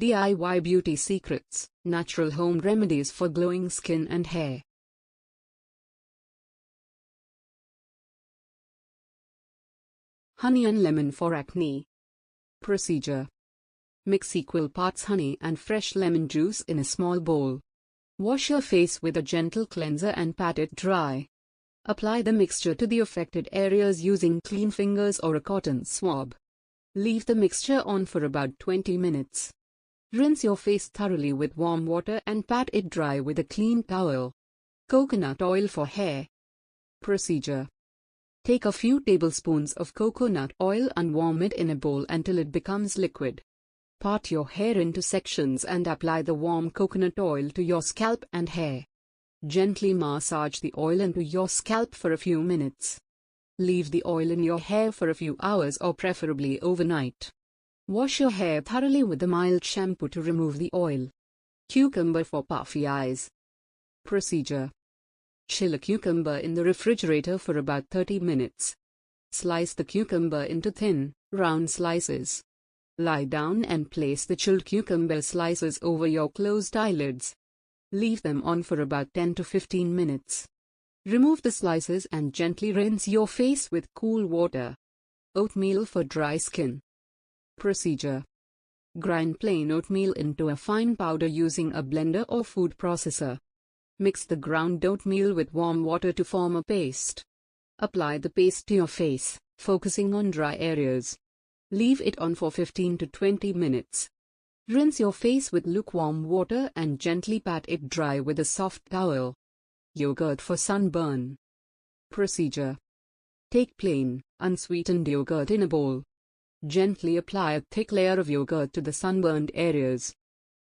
DIY beauty secrets, natural home remedies for glowing skin and hair. Honey and lemon for acne. Procedure. Mix equal parts honey and fresh lemon juice in a small bowl. Wash your face with a gentle cleanser and pat it dry. Apply the mixture to the affected areas using clean fingers or a cotton swab. Leave the mixture on for about 20 minutes. Rinse your face thoroughly with warm water and pat it dry with a clean towel. Coconut oil for hair. Procedure. Take a few tablespoons of coconut oil and warm it in a bowl until it becomes liquid. Part your hair into sections and apply the warm coconut oil to your scalp and hair. Gently massage the oil into your scalp for a few minutes. Leave the oil in your hair for a few hours or preferably overnight. Wash your hair thoroughly with a mild shampoo to remove the oil. Cucumber for puffy eyes. Procedure. Chill a cucumber in the refrigerator for about 30 minutes. Slice the cucumber into thin, round slices. Lie down and place the chilled cucumber slices over your closed eyelids. Leave them on for about 10 to 15 minutes. Remove the slices and gently rinse your face with cool water. Oatmeal for dry skin. Procedure. Grind plain oatmeal into a fine powder using a blender or food processor. Mix the ground oatmeal with warm water to form a paste. Apply the paste to your face, focusing on dry areas. Leave it on for 15 to 20 minutes. Rinse your face with lukewarm water and gently pat it dry with a soft towel. Yogurt for sunburn. Procedure. Take plain, unsweetened yogurt in a bowl. Gently apply a thick layer of yogurt to the sunburned areas.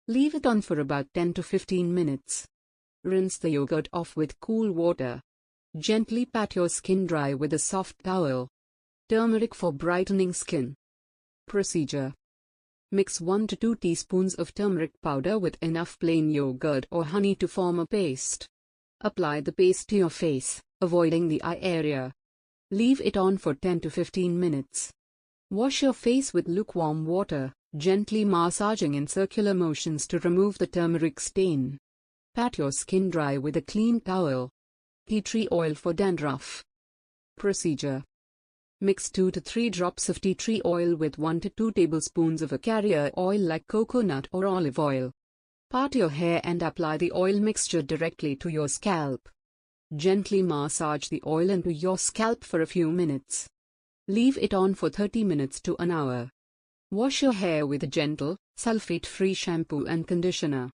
Leave it on for about 10 to 15 minutes. Rinse the yogurt off with cool water. Gently pat your skin dry with a soft towel. Turmeric for brightening skin. Procedure. Mix 1 to 2 teaspoons of turmeric powder with enough plain yogurt or honey to form a paste. Apply the paste to your face, avoiding the eye area. Leave it on for 10 to 15 minutes. Wash your face with lukewarm water, gently massaging in circular motions to remove the turmeric stain. Pat your skin dry with a clean towel. Tea tree oil for dandruff. Procedure. Mix 2 to 3 drops of tea tree oil with 1 to 2 tablespoons of a carrier oil like coconut or olive oil. Part your hair and apply the oil mixture directly to your scalp. Gently massage the oil into your scalp for a few minutes. Leave it on for 30 minutes to an hour. Wash your hair with a gentle, sulfate-free shampoo and conditioner.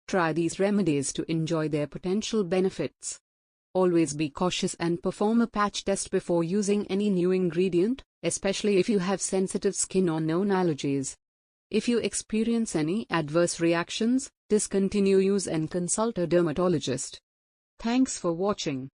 Try these remedies to enjoy their potential benefits. Always be cautious and perform a patch test before using any new ingredient, especially if you have sensitive skin or known allergies. If you experience any adverse reactions, discontinue use and consult a dermatologist. Thanks for watching.